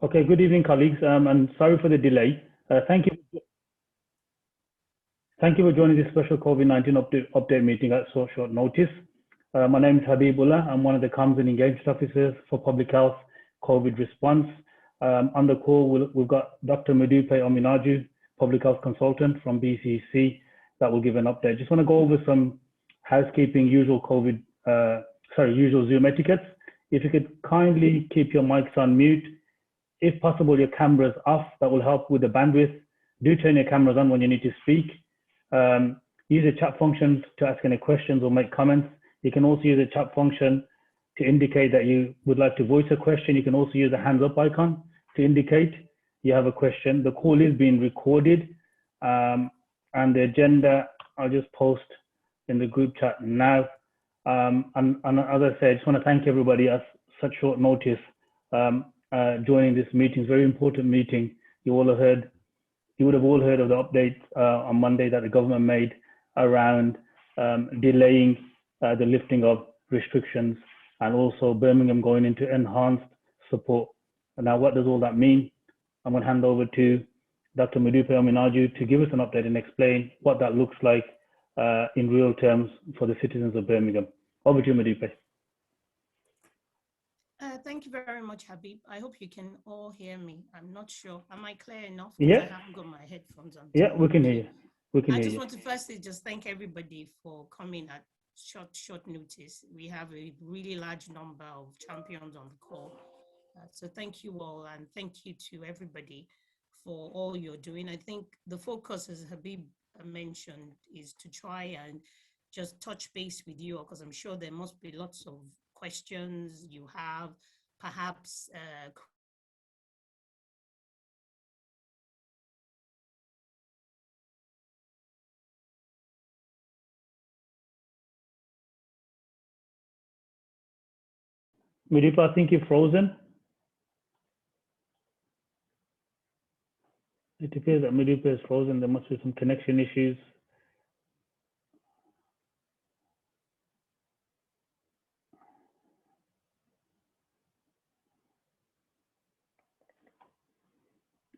Okay, good evening, colleagues, and sorry for the delay. Thank you for joining this special COVID-19 update meeting at so short notice. My name is Habibullah. I'm one of the comms and engagement officers for Public Health COVID response. On the call, we've got Dr. Madupe Ominaju, Public Health Consultant from BCC, that will give an update. Just want to go over some housekeeping, usual Zoom etiquettes. If you could kindly keep your mics on mute. If possible, your cameras off. That will help with the bandwidth. Do turn your cameras on when you need to speak. Use the chat function to ask any questions or make comments. You can also use the chat function to indicate that you would like to voice a question. You can also use the hands up icon to indicate you have a question. The call is being recorded, and the agenda I'll just post in the group chat now. And as I said, I just want to thank everybody at such short notice joining this meeting. It's a very important meeting. You would have all heard of the updates on Monday that the government made around delaying the lifting of restrictions, and also Birmingham going into enhanced support. And now, what does all that mean? I'm going to hand over to Dr. Madupe Ominaju to give us an update and explain what that looks like in real terms for the citizens of Birmingham. Over to you, Madupe. Thank you very much, Habib. I hope you can all hear me. I'm not sure. Am I clear enough? Yeah. I haven't got my headphones on. Yeah, we can hear you. I just want to firstly just thank everybody for coming at short notice. We have a really large number of champions on the call. So thank you all, and thank you to everybody for all you're doing. I think the focus, as Habib mentioned, is to try and just touch base with you, because I'm sure there must be lots of questions you have, perhaps Madupe, I think you're frozen. It appears that Madupe is frozen. There must be some connection issues.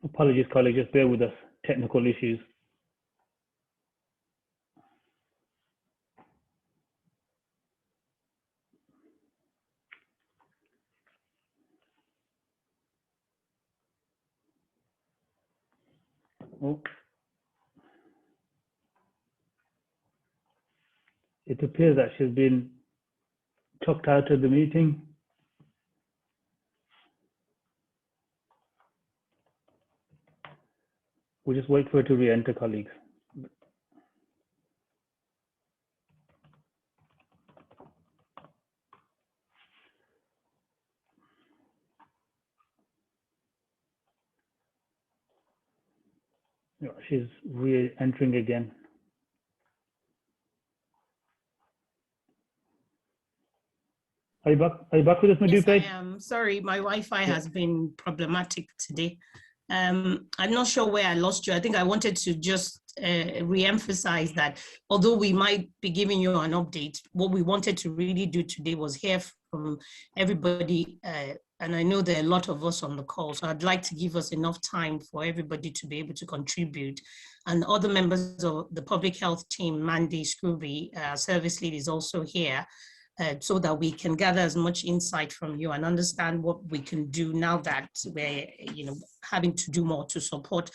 Apologies, colleagues, just bear with us. Technical issues. Oh. It appears that she's been chucked out of the meeting. We'll just wait for her to re-enter, colleagues. Yeah, she's re-entering again. Are you back with us, Madupe? Yes, I am. Sorry, my Wi-Fi has been problematic today. I'm not sure where I lost you. I think I wanted to just re-emphasize that although we might be giving you an update, what we wanted to really do today was hear from everybody. And I know there are a lot of us on the call, so I'd like to give us enough time for everybody to be able to contribute. And other members of the public health team, Mandy Scrooby, service lead, is also here. So that we can gather as much insight from you and understand what we can do now that we're having to do more to support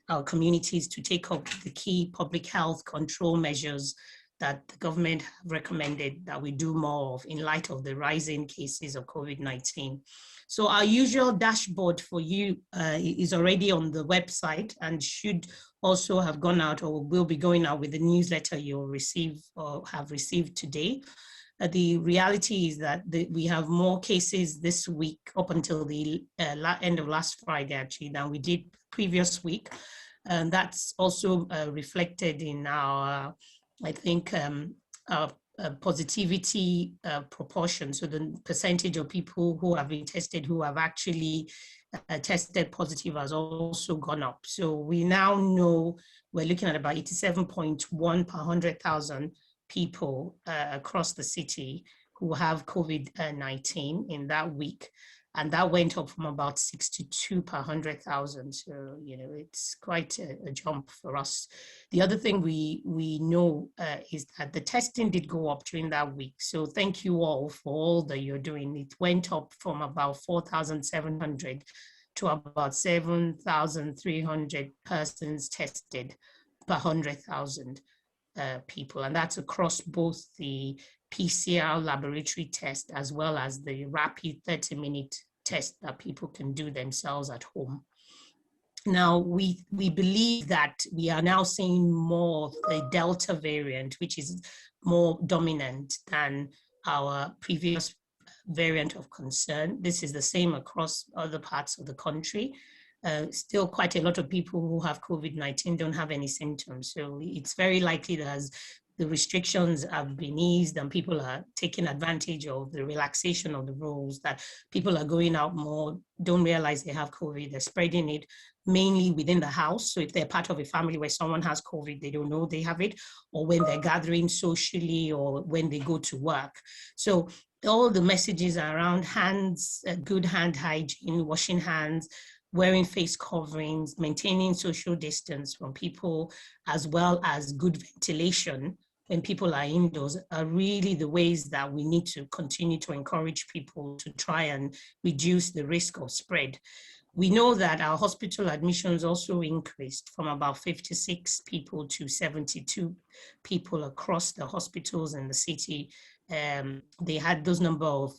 our communities to take up the key public health control measures that the government have recommended that we do more of in light of the rising cases of COVID-19. So our usual dashboard for you is already on the website and should also have gone out or will be going out with the newsletter you'll receive or have received today. The reality is that we have more cases this week up until the end of last Friday, actually, than we did previous week. And that's also reflected in our, I think, our positivity proportion. So the percentage of people who have been tested who have actually tested positive has also gone up. So we now know we're looking at about 87.1 per 100,000 people across the city who have COVID-19 in that week. and that went up from about 62 per 100,000. So, it's quite a jump for us. The other thing we know is that the testing did go up during that week. So thank you all for all that you're doing. It went up from about 4,700 to about 7,300 persons tested per 100,000 people. And that's across both the PCR laboratory test as well as the rapid 30-minute test that people can do themselves at home. Now, we believe that we are now seeing more of the Delta variant, which is more dominant than our previous variant of concern. This is the same across other parts of the country. Still quite a lot of people who have COVID-19 don't have any symptoms. So it's very likely that as the restrictions have been eased and people are taking advantage of the relaxation of the rules, that people are going out more, don't realize they have COVID, they're spreading it mainly within the house. So if they're part of a family where someone has COVID, they don't know they have it, or when they're gathering socially or when they go to work. So all the messages around hands, good hand hygiene, washing hands, wearing face coverings, maintaining social distance from people, as well as good ventilation when people are indoors, are really the ways that we need to continue to encourage people to try and reduce the risk of spread. We know that our hospital admissions also increased from about 56 people to 72 people across the hospitals in the city. They had those number of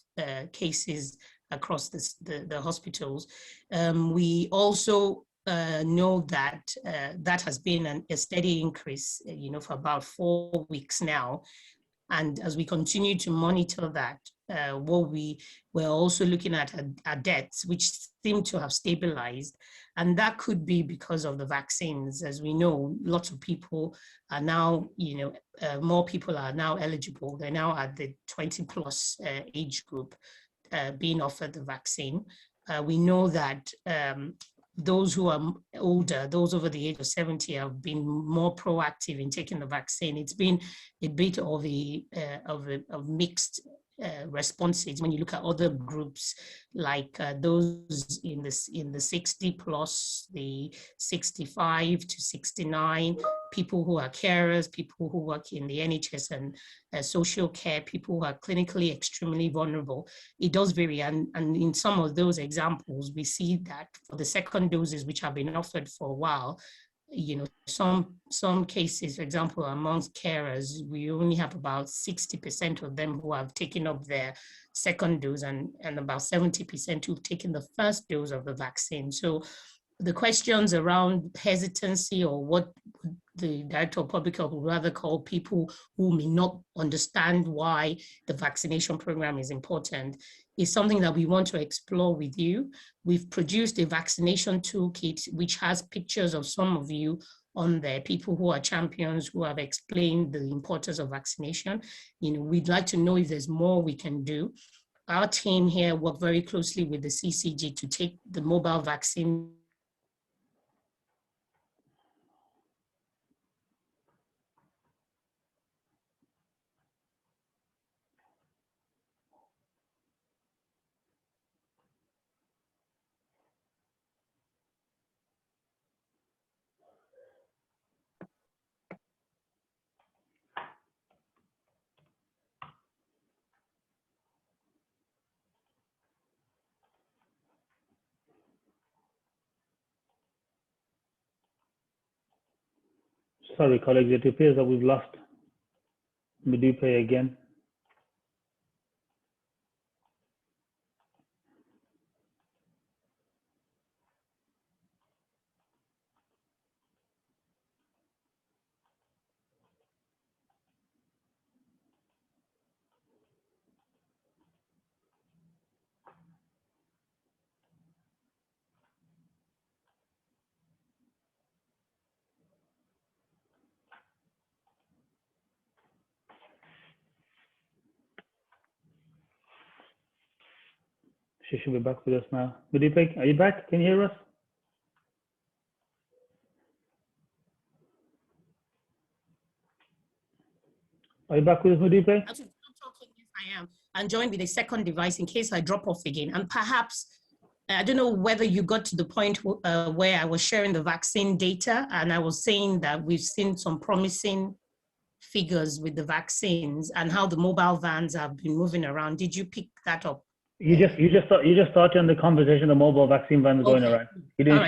cases across the hospitals. We also know that that has been a steady increase, for about 4 weeks now. And as we continue to monitor that, we're also looking at our deaths, which seem to have stabilized. And that could be because of the vaccines. As we know, lots of people are now, more people are now eligible. They're now at the 20 plus age group being offered the vaccine. We know that those who are older, those over the age of 70, have been more proactive in taking the vaccine. It's been a bit of mixed responses when you look at other groups, like those in the 60 plus, the 65 to 69, people who are carers, people who work in the NHS and social care, people who are clinically extremely vulnerable. It does vary, and in some of those examples, we see that for the second doses, which have been offered for a while, some cases, for example, amongst carers, we only have about 60% of them who have taken up their second dose, and about 70% who've taken the first dose of the vaccine. So the questions around hesitancy, or what the Director of Public Health would rather call people who may not understand why the vaccination program is important, is something that we want to explore with you. We've produced a vaccination toolkit, which has pictures of some of you on there, people who are champions, who have explained the importance of vaccination. We'd like to know if there's more we can do. Our team here work very closely with the CCG to take the mobile vaccine. Sorry, colleagues, it appears that we've lost Modupe again. She should be back with us now. Modupe, are you back? Can you hear us? Are you back with us, Modupe? I'm talking, yes, I am. and join with a second device in case I drop off again. And perhaps, I don't know whether you got to the point where I was sharing the vaccine data, and I was saying that we've seen some promising figures with the vaccines and how the mobile vans have been moving around. Did you pick that up? You just started on the conversation, the mobile vaccine vans going around. You didn't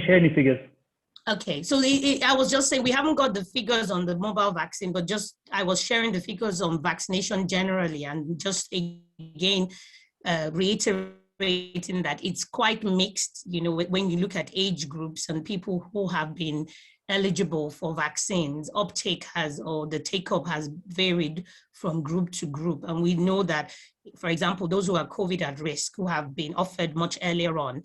share any figures. Okay, so I was just saying we haven't got the figures on the mobile vaccine, but just I was sharing the figures on vaccination generally, and just again reiterating that it's quite mixed. You know, when you look at age groups and people who have been eligible for vaccines, uptake or the take-up has varied from group to group. And we know that, for example, those who are COVID at risk, who have been offered much earlier on,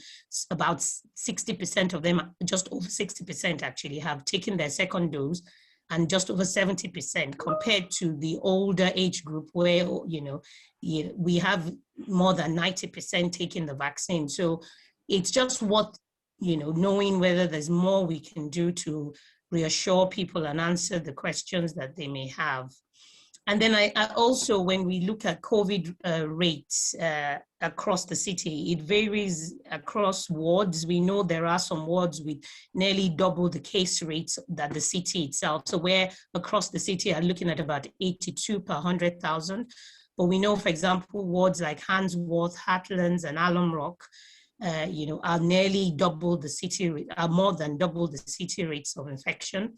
about 60% of them, just over 60% actually, have taken their second dose, and just over 70% compared to the older age group where, you know, we have more than 90% taking the vaccine. So it's just what, you know, knowing whether there's more we can do to reassure people and answer the questions that they may have. And then I also, when we look at COVID rates across the city, it varies across wards. We know there are some wards with nearly double the case rates that the city itself. So we're across the city are looking at about 82 per 100,000. But we know, for example, wards like Handsworth, Hatlands, and Alum Rock, you know, are nearly double the city, are more than double the city rates of infection.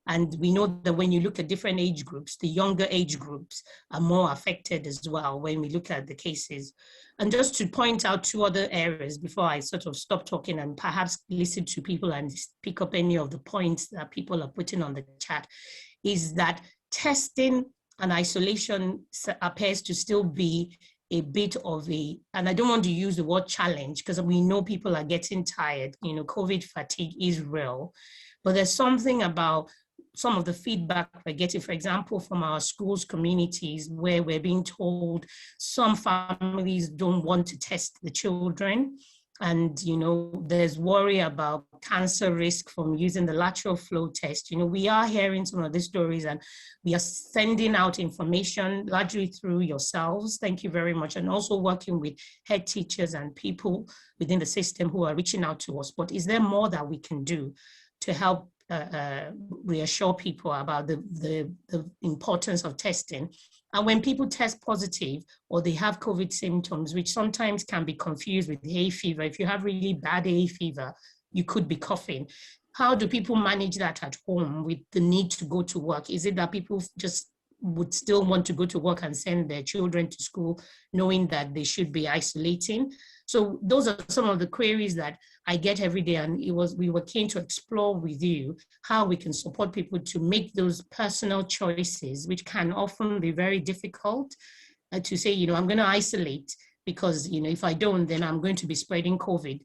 And we know that when you look at different age groups, the younger age groups are more affected as well when we look at the cases. And just to point out two other areas before I sort of stop talking and perhaps listen to people and pick up any of the points that people are putting on the chat, is that testing and isolation appears to still be a bit of and I don't want to use the word challenge because we know people are getting tired. You know, COVID fatigue is real, but there's something about some of the feedback we're getting, for example, from our schools communities, where we're being told some families don't want to test the children. And, you know, there's worry about cancer risk from using the lateral flow test. You know, we are hearing some of these stories and we are sending out information largely through yourselves. Thank you very much. And also working with head teachers and people within the system who are reaching out to us. But is there more that we can do to help reassure people about the importance of testing? And when people test positive or they have COVID symptoms, which sometimes can be confused with hay fever, if you have really bad hay fever, you could be coughing. How do people manage that at home with the need to go to work? Is it that people just would still want to go to work and send their children to school knowing that they should be isolating? So those are some of the queries that I get every day, and we were keen to explore with you how we can support people to make those personal choices, which can often be very difficult to say, you know, I'm going to isolate because, you know, if I don't, then I'm going to be spreading COVID,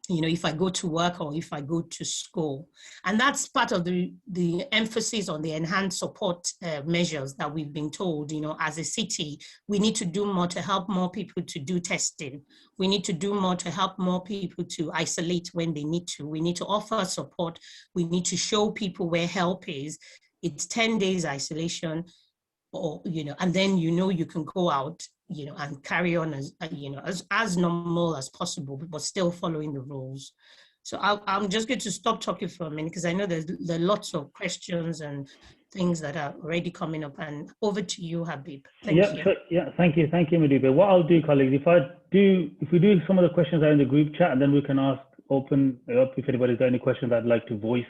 you know, if I go to work or if I go to school. And that's part of the emphasis on the enhanced support measures that we've been told, you know, as a city, we need to do more to help more people to do testing. We need to do more to help more people to isolate when they need to. We need to offer support. We need to show people where help is. It's 10 days isolation, or, you know, and then, you know, you can go out, you know, and carry on as, you know, as normal as possible, but still following the rules. So I'm just going to stop talking for a minute because I know there are lots of questions and things that are already coming up. And over to you, Habib. Thank you. So, thank you, Madiba. What I'll do, colleagues, if we do some of the questions are in the group chat, and then we can open it up if anybody's got any questions I'd like to voice.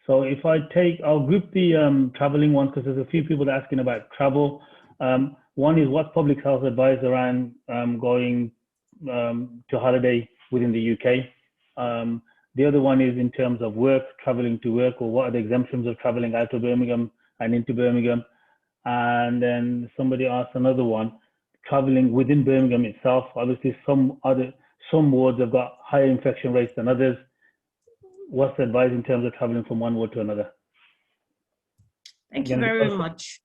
So if I'll group the traveling ones because there's a few people asking about travel. One is what's public health advice around going to holiday within the UK. The other one is in terms of work, traveling to work, or what are the exemptions of traveling out of Birmingham and into Birmingham. And then somebody asked another one, traveling within Birmingham itself. Obviously, some wards have got higher infection rates than others. What's the advice in terms of traveling from one ward to another? Thank you very much.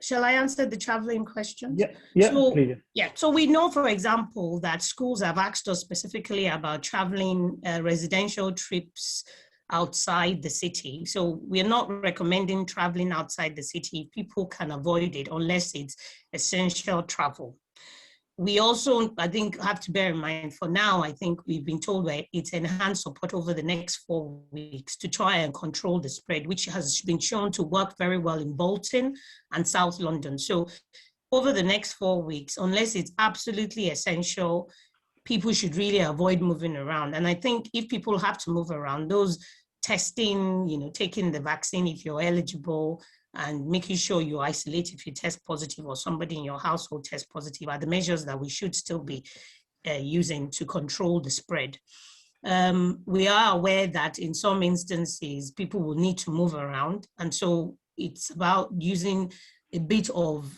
Shall I answer the traveling question? Please. So we know, for example, that schools have asked us specifically about traveling residential trips outside the city. So we're not recommending traveling outside the city. People can avoid it unless it's essential travel. We also, I think, have to bear in mind for now, I think we've been told that it's enhanced support over the next 4 weeks to try and control the spread, which has been shown to work very well in Bolton and South London. So over the next 4 weeks, unless it's absolutely essential, people should really avoid moving around. And I think if people have to move around, those testing, taking the vaccine if you're eligible, and making sure you isolate if you test positive or somebody in your household tests positive are the measures that we should still be using to control the spread. We are aware that in some instances, people will need to move around. And so it's about using a bit of,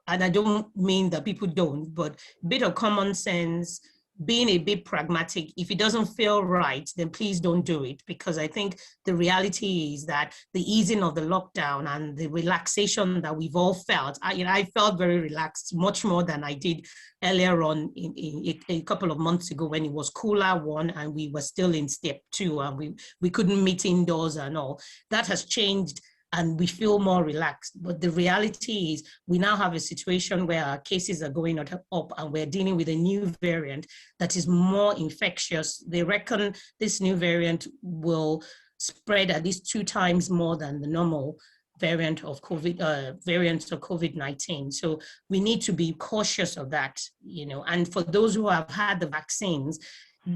and I don't mean that people don't, but a bit of common sense, being a bit pragmatic. If it doesn't feel right, then please don't do it, because I think the reality is that the easing of the lockdown and the relaxation that we've all felt, I felt very relaxed, much more than I did earlier on in a couple of months ago when it was cooler one and we were still in step 2 and we couldn't meet indoors and all. That has changed and we feel more relaxed. But the reality is we now have a situation where our cases are going up and we're dealing with a new variant that is more infectious. They reckon this new variant will spread at least 2 times more than the normal variant of COVID-19. So we need to be cautious of that, and for those who have had the vaccines,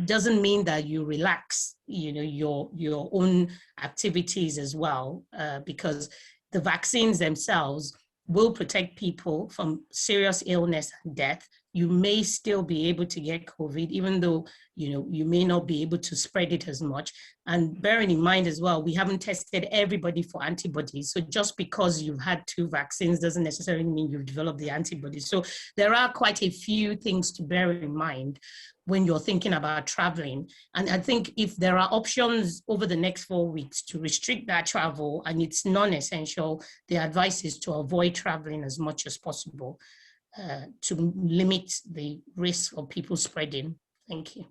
doesn't mean that you relax, your own activities as well, because the vaccines themselves will protect people from serious illness and death. You may still be able to get COVID, even though, you may not be able to spread it as much. And bearing in mind as well, we haven't tested everybody for antibodies. So just because you've had 2 vaccines doesn't necessarily mean you've developed the antibodies. So there are quite a few things to bear in mind when you're thinking about traveling. And I think if there are options over the next 4 weeks to restrict that travel and it's non-essential, the advice is to avoid traveling as much as possible to limit the risk of people spreading. Thank you.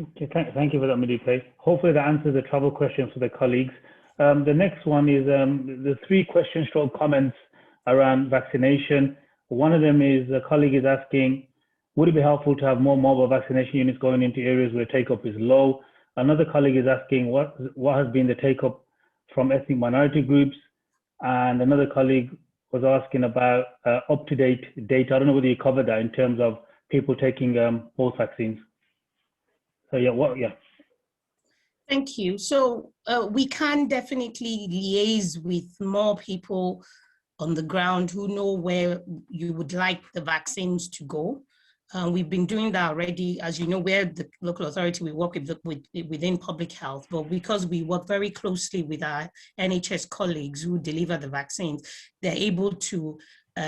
Okay, thank you for that, Medipe. Hopefully that answers the travel questions for the colleagues. The next one is the 3 questions or comments around vaccination. One of them is a colleague is asking, would it be helpful to have more mobile vaccination units going into areas where take-up is low? Another colleague is asking what has been the take-up from ethnic minority groups? And another colleague was asking about up-to-date data. I don't know whether you covered that in terms of people taking both vaccines. So yeah. Thank you. So we can definitely liaise with more people on the ground who know where you would like the vaccines to go. We've been doing that already. As you know, we're the local authority, we work within public health, but because we work very closely with our NHS colleagues who deliver the vaccines, they're able to,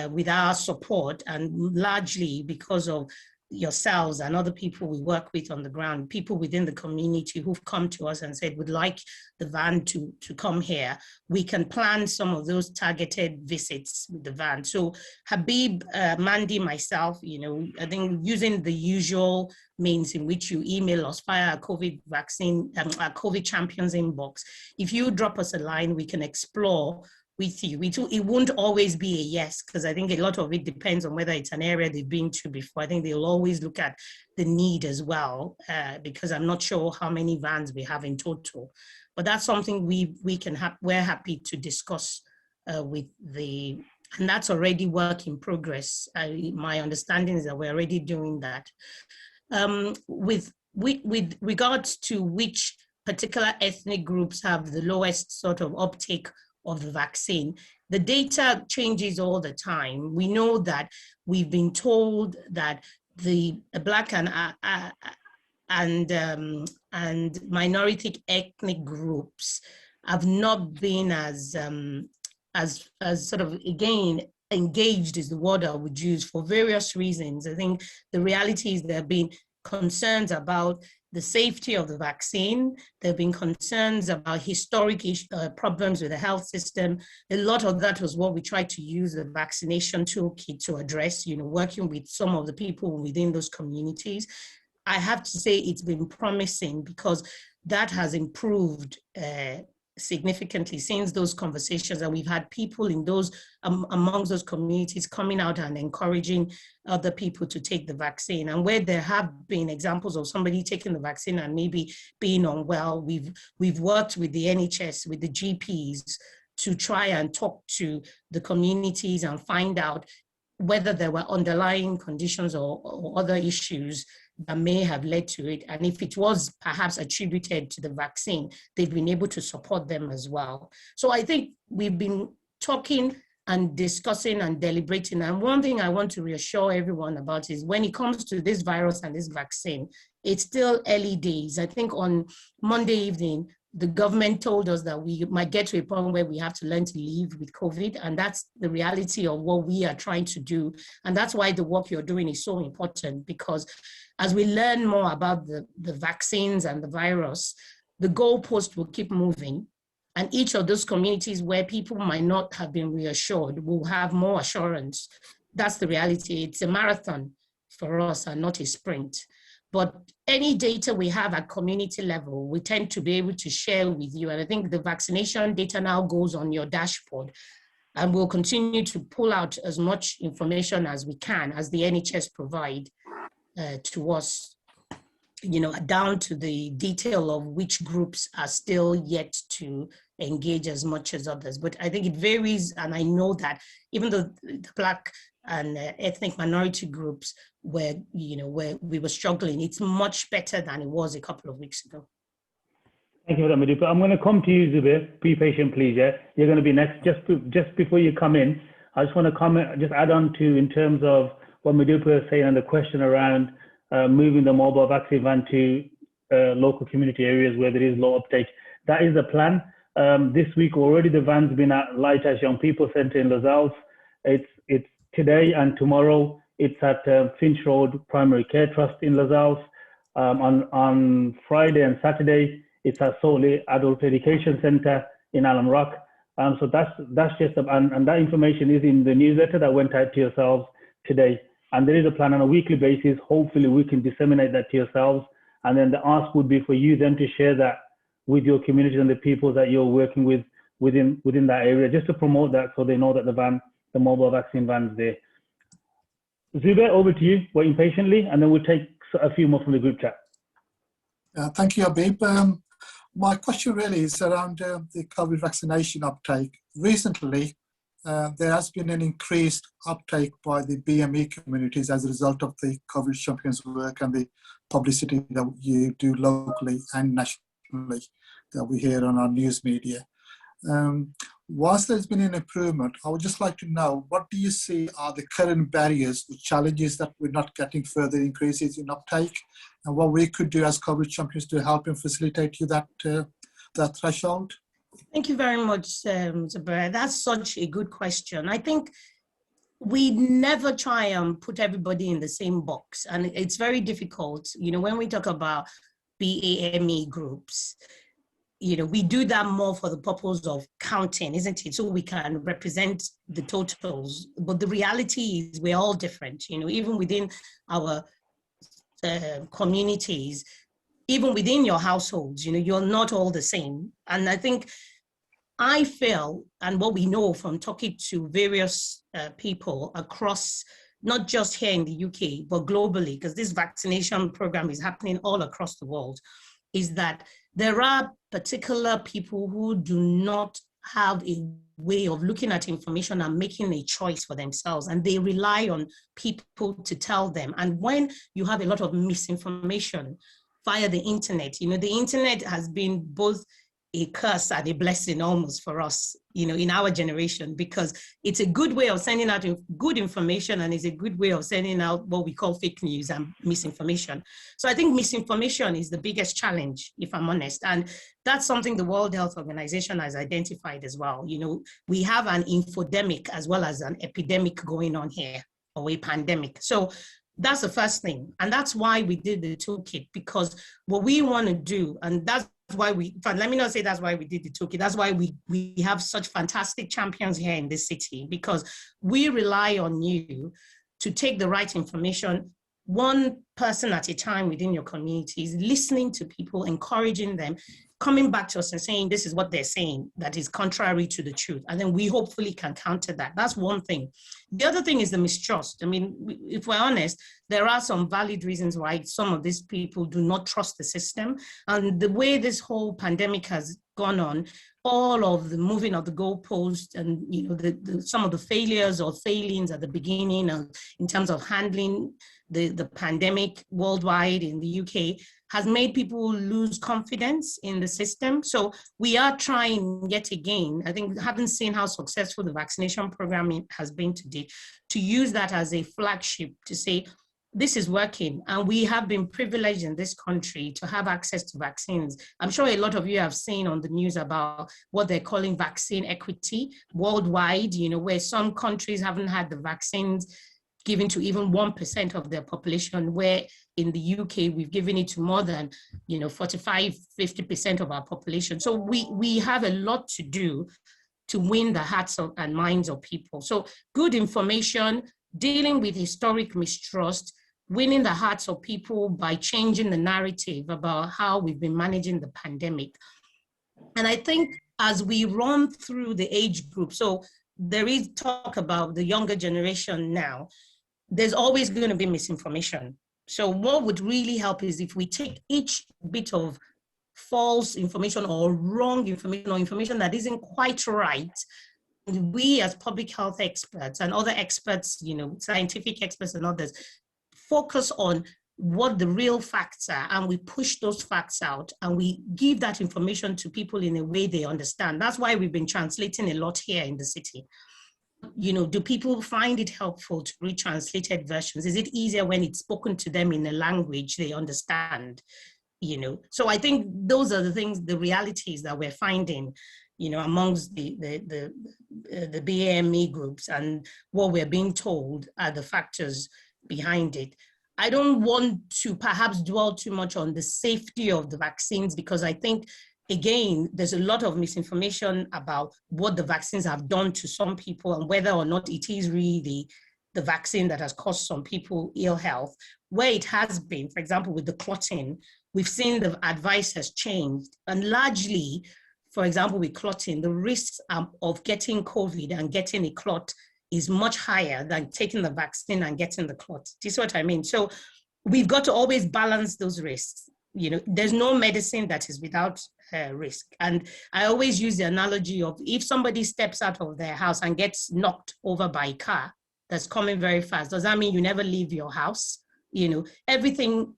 with our support, and largely because of yourselves and other people we work with on the ground, people within the community who've come to us and said, would like the van to come here, we can plan some of those targeted visits with the van. So Habib, Mandy, myself, I think using the usual means in which you email us via our COVID vaccine, our COVID champions inbox. If you drop us a line, we can explore with you. It won't always be a yes, because I think a lot of it depends on whether it's an area they've been to before. I think they'll always look at the need as well, because I'm not sure how many vans we have in total. But that's something we're happy to discuss with and that's already work in progress. My understanding is that we're already doing that. With regards to which particular ethnic groups have the lowest sort of uptake of the vaccine, the data changes all the time. We know that we've been told that the Black and minority ethnic groups have not been as sort of, again, engaged is the word I would use, for various reasons. I think the reality is there have been concerns about the safety of the vaccine. There have been concerns about historic problems with the health system. A lot of that was what we tried to use the vaccination toolkit to address, working with some of the people within those communities. I have to say it's been promising, because that has improved significantly since those conversations, and we've had people in those amongst those communities coming out and encouraging other people to take the vaccine. And where there have been examples of somebody taking the vaccine and maybe being unwell, we've worked with the NHS, with the GPs, to try and talk to the communities and find out whether there were underlying conditions or other issues that may have led to it. And if it was perhaps attributed to the vaccine, they've been able to support them as well. So I think we've been talking and discussing and deliberating. And one thing I want to reassure everyone about is when it comes to this virus and this vaccine, it's still early days. I think on Monday evening, the government told us that we might get to a point where we have to learn to live with COVID, and that's the reality of what we are trying to do. And that's why the work you're doing is so important, because as we learn more about the vaccines and the virus, the goalpost will keep moving. And each of those communities where people might not have been reassured will have more assurance. That's the reality. It's a marathon for us and not a sprint. But any data we have at community level, we tend to be able to share with you. And I think the vaccination data now goes on your dashboard, and we'll continue to pull out as much information as we can, as the NHS provide to us, down to the detail of which groups are still yet to engage as much as others. But I think it varies, and I know that even though the Black and ethnic minority groups where we were struggling, it's much better than it was a couple of weeks ago. Thank you for that, Madupa. I'm going to come to you, Zubair. Be patient, please. Yeah, you're going to be next. Just before you come in, I just want to comment, just add on to in terms of what Madupa was saying and the question around moving the mobile vaccine van to local community areas where there is low uptake. That is the plan. This week already, the van's been at Lighthouse Young People Centre in Lozells. It's today and tomorrow. It's at Finch Road Primary Care Trust in Lozells. On Friday and Saturday, it's at Solely Adult Education Centre in Alum Rock. So that's just, and that information is in the newsletter that went out to yourselves today. And there is a plan on a weekly basis. Hopefully we can disseminate that to yourselves. And then the ask would be for you then to share that with your community and the people that you're working with within that area, just to promote that so they know that the mobile vaccine van is there. Zubair, over to you, waiting patiently, and then we'll take a few more from the group chat. Thank you, Habib. My question really is around the COVID vaccination uptake. Recently, there has been an increased uptake by the BME communities as a result of the COVID champions work and the publicity that you do locally and nationally that we hear on our news media. Whilst there's been an improvement, I would just like to know, what do you see are the current barriers, the challenges that we're not getting further increases in uptake, and what we could do as COVID champions to help and facilitate you that threshold? Thank you very much, Zubair. That's such a good question. I think we never try and put everybody in the same box, and it's very difficult. When we talk about BAME groups, we do that more for the purpose of counting, isn't it? So we can represent the totals. But the reality is we're all different, even within our communities, even within your households, you're not all the same. And I feel, and what we know from talking to various people across, not just here in the UK, but globally, because this vaccination program is happening all across the world, is that there are particular people who do not have a way of looking at information and making a choice for themselves, and they rely on people to tell them. And when you have a lot of misinformation via the internet, the internet has been both a curse and a blessing almost for us, in our generation, because it's a good way of sending out good information, and it's a good way of sending out what we call fake news and misinformation. So I think misinformation is the biggest challenge, if I'm honest. And that's something the World Health Organization has identified as well. We have an infodemic as well as an epidemic going on here, or a pandemic. So that's the first thing. And that's why we did the toolkit, because what we want to do, and that's why let me not say that's why we did the toolkit. That's why we have such fantastic champions here in this city, because we rely on you to take the right information one person at a time within your communities, listening to people, encouraging them, coming back to us and saying, this is what they're saying that is contrary to the truth. And then we hopefully can counter that. That's one thing. The other thing is the mistrust. I mean, if we're honest, there are some valid reasons why some of these people do not trust the system. And the way this whole pandemic has gone on, all of the moving of the goalposts and, you know, some of the failures or failings at the beginning in terms of handling the pandemic worldwide in the UK has made people lose confidence in the system. So we are trying yet again, I think, having seen how successful the vaccination program has been to date, to use that as a flagship to say, this is working. And we have been privileged in this country to have access to vaccines. I'm sure a lot of you have seen on the news about what they're calling vaccine equity worldwide, you know, where some countries haven't had the vaccines given to even 1% of their population, where in the UK, we've given it to more than, you know, 45, 50% of our population. So we have a lot to do to win the hearts and minds of people. So good information, dealing with historic mistrust, winning the hearts of people by changing the narrative about how we've been managing the pandemic. And I think as we run through the age group, so there is talk about the younger generation now, there's always going to be misinformation. So what would really help is if we take each bit of false information or wrong information or information that isn't quite right, we as public health experts and other experts, you know, scientific experts and others, focus on what the real facts are, and we push those facts out and we give that information to people in a way they understand. That's why we've been translating a lot here in the city. You know, do people find it helpful to read translated versions? Is it easier when it's spoken to them in a language they understand? You know, so I think those are the things, the realities that we're finding, you know, amongst the BAME groups, and what we're being told are the factors behind it. I don't want to perhaps dwell too much on the safety of the vaccines, because I think, again, there's a lot of misinformation about what the vaccines have done to some people and whether or not it is really the vaccine that has caused some people ill health. Where it has been, for example, with the clotting, we've seen the advice has changed. And largely, for example, with clotting, the risks of getting COVID and getting a clot is much higher than taking the vaccine and getting the clot. Do you see what I mean? So we've got to always balance those risks. You know, there's no medicine that is without risk. And I always use the analogy of, if somebody steps out of their house and gets knocked over by a car that's coming very fast, does that mean you never leave your house? You know, everything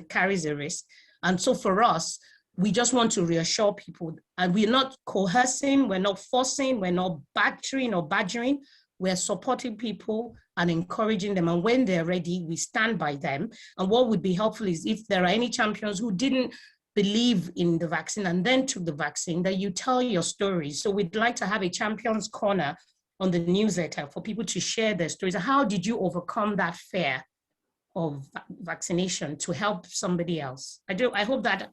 carries a risk. And so for us, we just want to reassure people, and we're not coercing, we're not forcing, we're not badgering or badgering. We're supporting people and encouraging them. And when they're ready, we stand by them. And what would be helpful is if there are any champions who didn't believe in the vaccine and then took the vaccine, that you tell your stories. So we'd like to have a champions corner on the newsletter for people to share their stories. How did you overcome that fear of vaccination to help somebody else? I hope that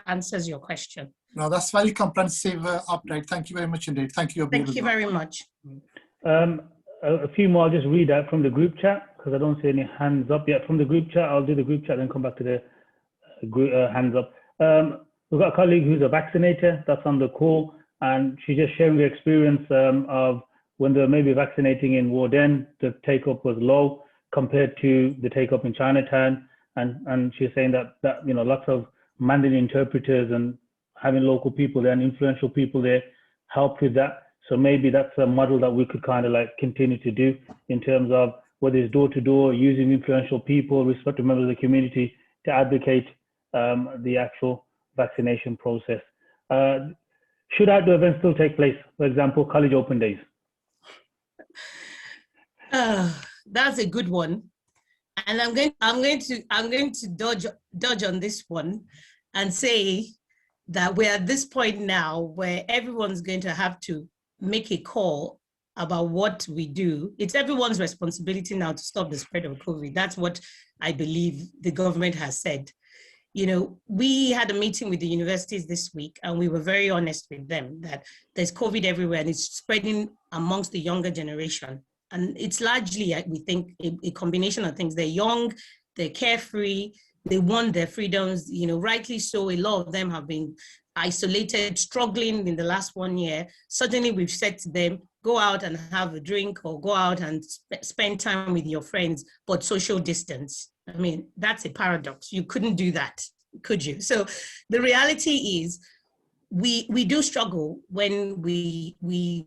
answers your question. No, that's very comprehensive update. Thank you very much indeed. Thank you. Thank you very much. A few more, I'll just read out from the group chat because I don't see any hands up yet from the group chat. I'll do the group chat and come back to the group, hands up. We've got a colleague who's a vaccinator that's on the call, and she's just sharing the experience of when they were maybe vaccinating in Warden, the take-up was low compared to the take-up in Chinatown. And she's saying that you know, lots of Mandarin interpreters and having local people there and influential people there help with that. So maybe that's a model that we could kind of like continue to do in terms of whether it's door to door, using influential people, respective members of the community to advocate the actual vaccination process. Should outdoor events still take place? For example, college open days. That's a good one, and I'm going to dodge on this one and say that we're at this point now where everyone's going to have to make a call about what we do. It's everyone's responsibility now to stop the spread of COVID. That's what I believe the government has said. You know, we had a meeting with the universities this week, and we were very honest with them that there's COVID everywhere and it's spreading amongst the younger generation. And it's largely, we think, a combination of things. They're young, they're carefree, they want their freedoms, rightly so. A lot of them have been isolated, struggling in the last 1 year. Suddenly we've said to them, go out and have a drink or go out and spend time with your friends, but social distance. I mean, that's a paradox. You couldn't do that, could you? So the reality is we do struggle when we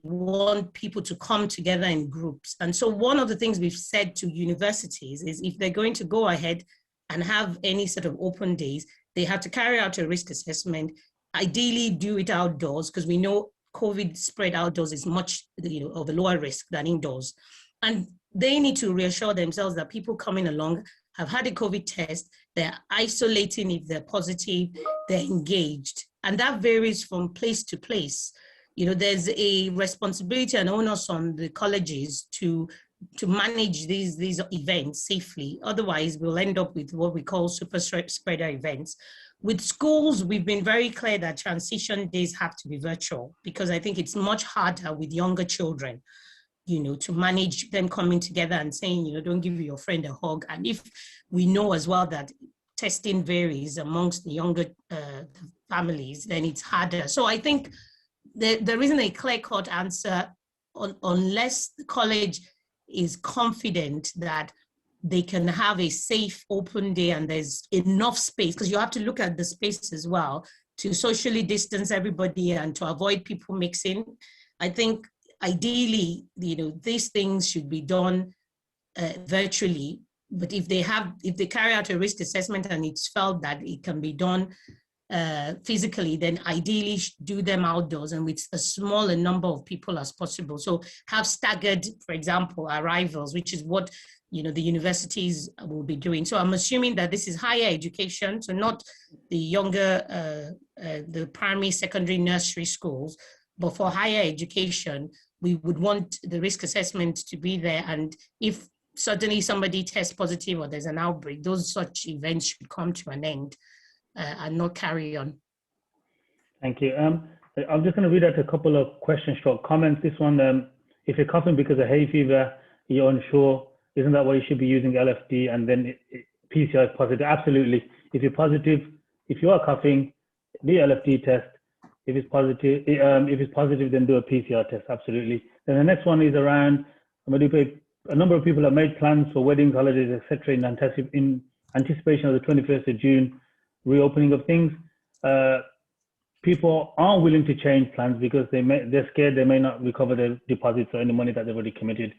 want people to come together in groups. And so one of the things we've said to universities is if they're going to go ahead and have any sort of open days, they have to carry out a risk assessment, ideally do it outdoors, because we know COVID spread outdoors is much of a lower risk than indoors. And they need to reassure themselves that people coming along have had a COVID test, they're isolating if they're positive, they're engaged. And that varies from place to place. There's a responsibility and onus on the colleges to manage these events safely. Otherwise, we'll end up with what we call super spreader events. With schools, we've been very clear that transition days have to be virtual, because I think it's much harder with younger children, to manage them coming together and saying, don't give your friend a hug. And if we know as well that testing varies amongst the younger families, then it's harder. So I think there isn't a clear-cut answer unless the college is confident that they can have a safe open day and there's enough space, because you have to look at the space as well to socially distance everybody and to avoid people mixing. I think ideally, these things should be done virtually, but if they carry out a risk assessment and it's felt that it can be done physically, then ideally do them outdoors and with as small a number of people as possible. So have staggered, for example, arrivals, which is what the universities will be doing. So I'm assuming that this is higher education, so not the younger, the primary, secondary, nursery schools, but for higher education, we would want the risk assessment to be there. And if suddenly somebody tests positive or there's an outbreak, those such events should come to an end and not carry on. Thank you. I'm just going to read out a couple of questions, short comments. This one, if you're coughing because of hay fever, you're unsure, isn't that why you should be using LFD and then PCR is positive? Absolutely. If you're positive, if you are coughing, do LFD test. If it's positive, then do a PCR test. Absolutely. Then the next one is around, a number of people have made plans for weddings, holidays, etc. in anticipation of the 21st of June reopening of things. People aren't willing to change plans because they're scared they may not recover their deposits or any money that they've already committed.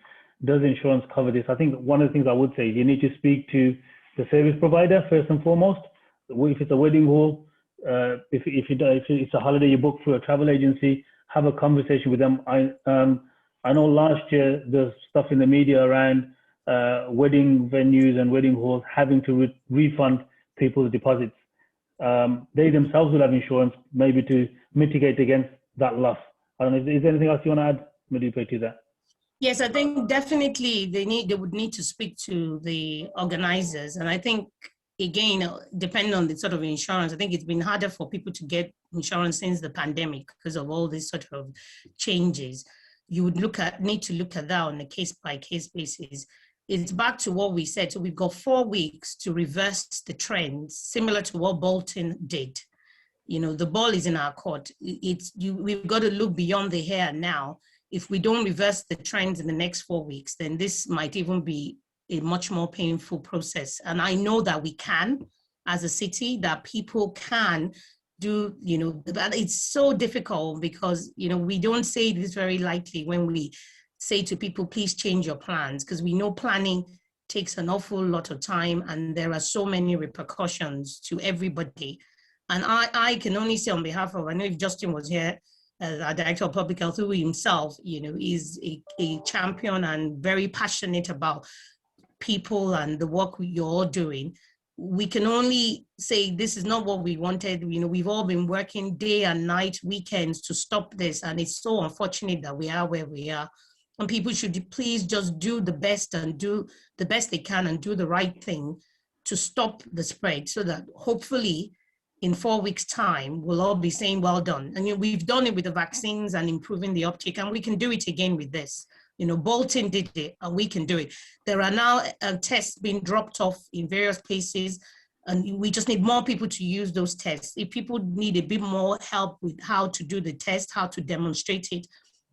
Does insurance cover this? I think one of the things I would say is you need to speak to the service provider first and foremost. If it's a wedding hall, if it's a holiday you book through a travel agency, have a conversation with them. I know last year there's stuff in the media around wedding venues and wedding halls having to refund people's deposits. They themselves will have insurance maybe to mitigate against that loss. I don't know, is there anything else you want to add, Madupe, to that? Yes, I think definitely they would need to speak to the organizers. And I think, again, depending on the sort of insurance, I think it's been harder for people to get insurance since the pandemic because of all these sort of changes. You would need to look at that on a case-by-case basis. It's back to what we said. So we've got 4 weeks to reverse the trends, similar to what Bolton did. The ball is in our court. We've got to look beyond the here and now. If we don't reverse the trends in the next 4 weeks, then this might even be a much more painful process. And I know that we can, as a city, that people can do, but it's so difficult because, we don't say this very lightly when we say to people, please change your plans, because we know planning takes an awful lot of time and there are so many repercussions to everybody. And I can only say on behalf of, I know if Justin was here, our Director of Public Health, who himself, is a champion and very passionate about people and the work you're all doing. We can only say this is not what we wanted. We've all been working day and night, weekends to stop this. And it's so unfortunate that we are where we are. And people should please just do the best and do the best they can and do the right thing to stop the spread so that hopefully in 4 weeks' time, we'll all be saying, well done. And we've done it with the vaccines and improving the uptake, and we can do it again with this. Bolton did it, and we can do it. There are now tests being dropped off in various places, and we just need more people to use those tests. If people need a bit more help with how to do the test, how to demonstrate it,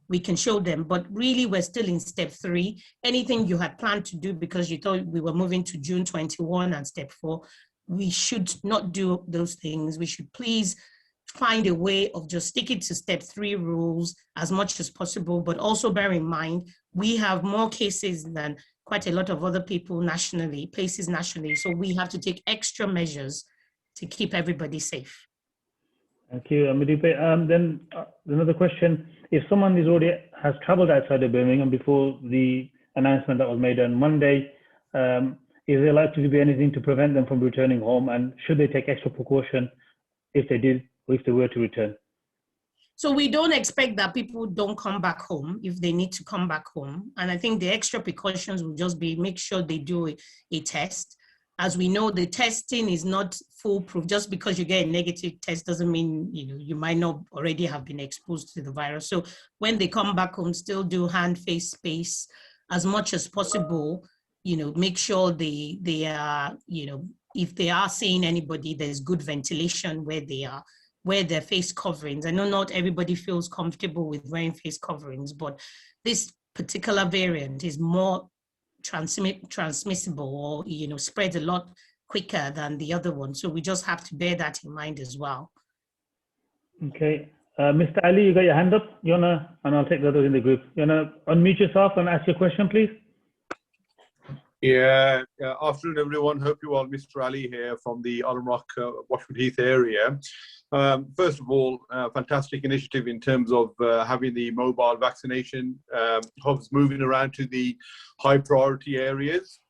we can show them. But really, we're still in step 3. Anything you had planned to do because you thought we were moving to June 21 and step 4, we should not do those things. We should please find a way of just sticking to step 3 rules as much as possible, but also bear in mind, we have more cases than quite a lot of other people nationally, places nationally. So we have to take extra measures to keep everybody safe. Thank you, Medipe. Then another question: if someone has traveled outside of Birmingham before the announcement that was made on Monday, is there likely to be anything to prevent them from returning home? And should they take extra precaution if they did, or if they were to return? So we don't expect that people don't come back home if they need to come back home. And I think the extra precautions will just be make sure they do a test. As we know, the testing is not foolproof. Just because you get a negative test doesn't mean you might not already have been exposed to the virus. So when they come back home, still do hand, face, space as much as possible. Make sure they are, if they are seeing anybody, there's good ventilation where they are, wear their face coverings. I know not everybody feels comfortable with wearing face coverings, but this particular variant is more transmissible or, spread a lot quicker than the other one. So we just have to bear that in mind as well. Okay. Mr. Ali, you got your hand up? And I'll take the others in the group. You wanna unmute yourself and ask your question, please? Yeah, afternoon everyone. Hope you all. Mr. Ali here from the Alum Rock, Washwood Heath area. First of all, fantastic initiative in terms of having the mobile vaccination hubs moving around to the high priority areas.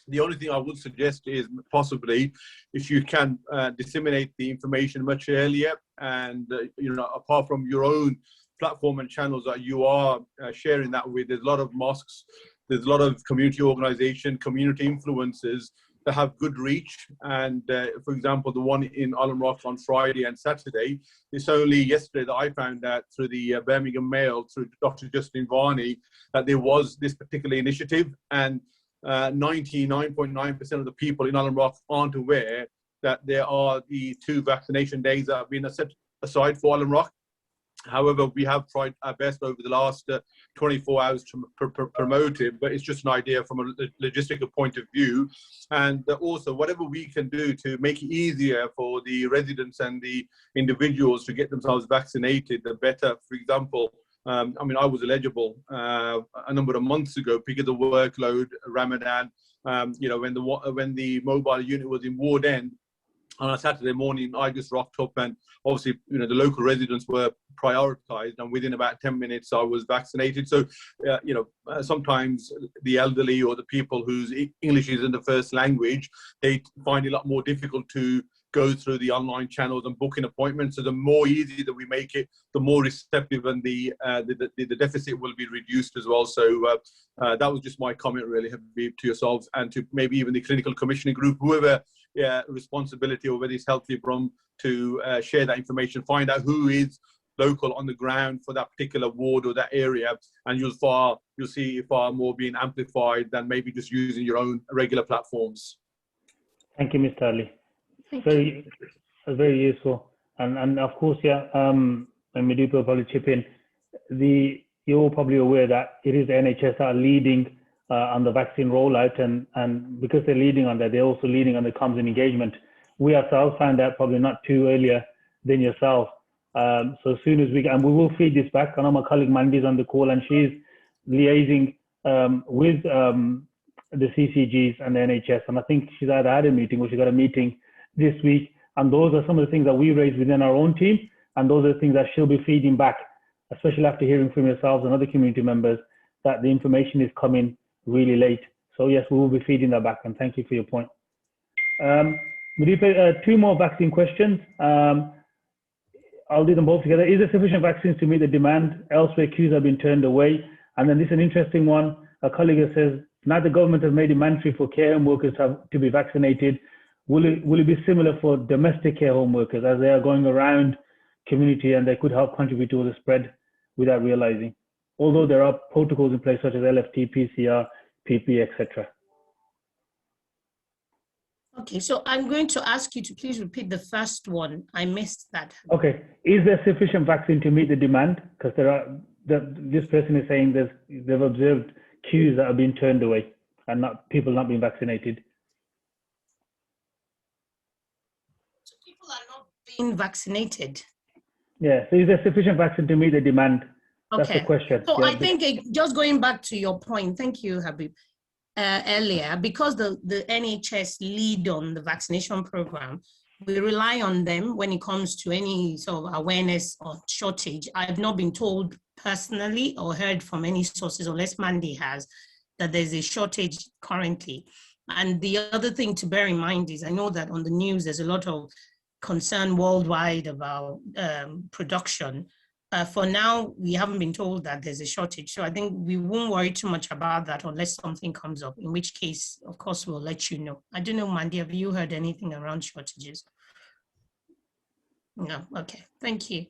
The only thing I would suggest is possibly if you can disseminate the information much earlier, and apart from your own platform and channels that you are sharing that with, there's a lot of mosques, there's a lot of community organization, community influencers that have good reach. And for example, the one in Alum Rock on Friday and Saturday, it's only yesterday that I found out through the Birmingham Mail, through Dr. Justin Varney, that there was this particular initiative, and 99.9% of the people in Alum Rock aren't aware that there are the 2 vaccination days that have been set aside for Alum Rock. However, we have tried our best over the last 24 hours to promote it, but it's just an idea from a logistical point of view. And also, whatever we can do to make it easier for the residents and the individuals to get themselves vaccinated, the better. For example, I was eligible a number of months ago because of the workload, Ramadan, when the mobile unit was in Ward End. On a Saturday morning, I just rocked up, and obviously, the local residents were prioritized, and within about 10 minutes, I was vaccinated. So, sometimes the elderly or the people whose English isn't the first language, they find it a lot more difficult to go through the online channels and booking appointments. So the more easy that we make it, the more receptive, and the deficit will be reduced as well. So that was just my comment, really, Habib, to yourselves and to maybe even the clinical commissioning group, whoever responsibility or whether it's healthy from to share that information, find out who is local on the ground for that particular ward or that area, and you'll see far more being amplified than maybe just using your own regular platforms. Thank you, Mr. Ali. Very useful, and of course, and Medipe will probably chip in. You're probably aware that it is the NHS that are leading on the vaccine rollout, and because they're leading on that, they're also leading on the comms and engagement. We ourselves found out probably not too earlier than yourself. So as soon as we can, and we will feed this back. I know my colleague Mandy is on the call, and she's liaising with the CCGs and the NHS, and I think she's either had a meeting or she got a meeting this week, and those are some of the things that we raised within our own team, and those are the things that she'll be feeding back, especially after hearing from yourselves and other community members that the information is coming really late. So yes, we will be feeding that back, and thank you for your point. Medipe, 2 more vaccine questions. I'll do them both together. Is there sufficient vaccines to meet the demand? Elsewhere, queues have been turned away. And then this is an interesting one. A colleague says, now the government has made it mandatory for care home workers to be vaccinated. Will it be similar for domestic care home workers, as they are going around community and they could help contribute to the spread without realizing? although there are protocols in place such as LFT, PCR, PP, etc. Okay, so I'm going to ask you to please repeat the first one. I missed that. Okay, is there sufficient vaccine to meet the demand? Because this person is saying they've observed queues that are being turned away and people not being vaccinated. So people are not being vaccinated. Yeah, so is there sufficient vaccine to meet the demand? That's Okay. the question. So Yeah, I think just going back to your point, thank you, Habib, earlier, because the NHS lead on the vaccination program, we rely on them when it comes to any sort of awareness or shortage. I've not been told personally or heard from any sources, unless Mandy has, that there's a shortage currently. And the other thing to bear in mind is I know that on the news, there's a lot of concern worldwide about production. For now, we haven't been told that there's a shortage. So I think we won't worry too much about that unless something comes up, in which case, of course, we'll let you know. I don't know, Mandy, have you heard anything around shortages? No, okay, thank you.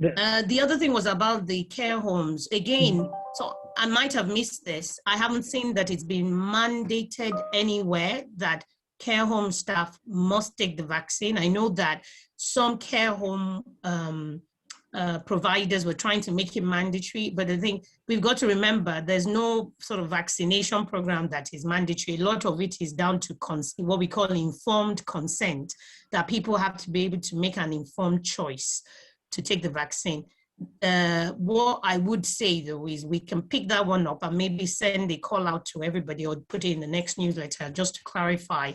The other thing was about the care homes. Again, so I might have missed this. I haven't seen that it's been mandated anywhere that care home staff must take the vaccine. I know that some care home providers were trying to make it mandatory, but I think we've got to remember there's no sort of vaccination program that is mandatory. A lot of it is down to what we call informed consent, that people have to be able to make an informed choice to take the vaccine. What I would say though is we can pick that one up and maybe send a call out to everybody or put it in the next newsletter just to clarify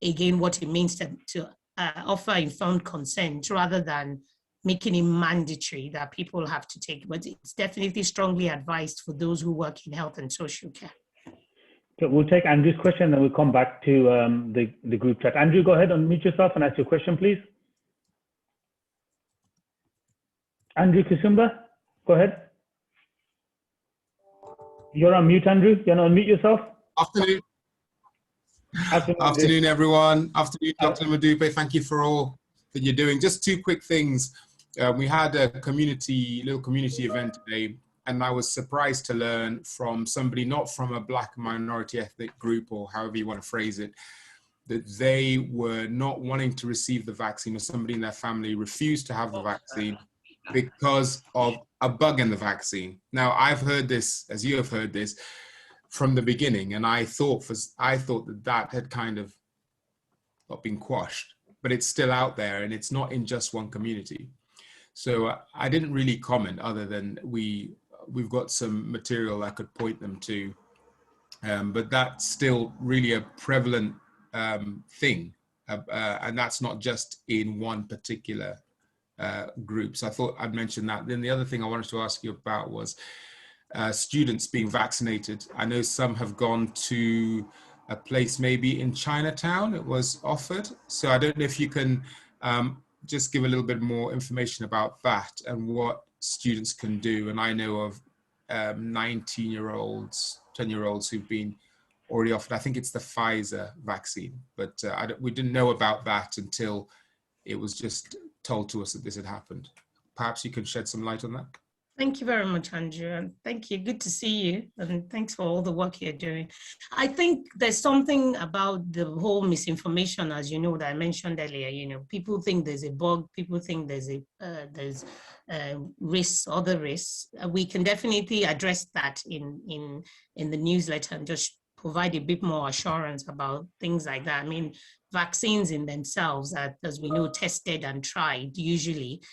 again what it means to offer informed consent rather than making it mandatory that people have to take, but it's definitely strongly advised for those who work in health and social care. So we'll take Andrew's question, then we'll come back to the group chat. Andrew, go ahead, unmute yourself and ask your question, please. Andrew Kisumba, go ahead. You're on mute, Andrew. You want to unmute yourself? Afternoon. Afternoon, everyone. Afternoon, Dr. Madupe. Thank you for all that you're doing. Just two quick things. We had a little community event today, and I was surprised to learn from somebody, not from a Black minority ethnic group or however you want to phrase it, that they were not wanting to receive the vaccine, or somebody in their family refused to have the vaccine because of a bug in the vaccine. Now, I've heard this, as you have heard this, from the beginning, and I thought that had kind of not been quashed, but it's still out there, and it's not in just one community. So I didn't really comment other than we've got some material I could point them to, but that's still really a prevalent thing, and that's not just in one particular group. So I thought I'd mention that. Then the other thing I wanted to ask you about was students being vaccinated. I know some have gone to a place maybe in Chinatown, it was offered. So I don't know if you can just give a little bit more information about that and what students can do. And I know of 19-year-olds, 10-year-olds who've been already offered, I think it's the Pfizer vaccine, but we didn't know about that until it was just told to us that this had happened. Perhaps you can shed some light on that. Thank you very much, Andrew, and thank you. Good to see you, and thanks for all the work you're doing. I think there's something about the whole misinformation, as you know, that I mentioned earlier. You know, people think there's a bug, people think there's risks, other risks. We can definitely address that in the newsletter and just provide a bit more assurance about things like that. I mean, vaccines in themselves are, as we know, tested and tried usually.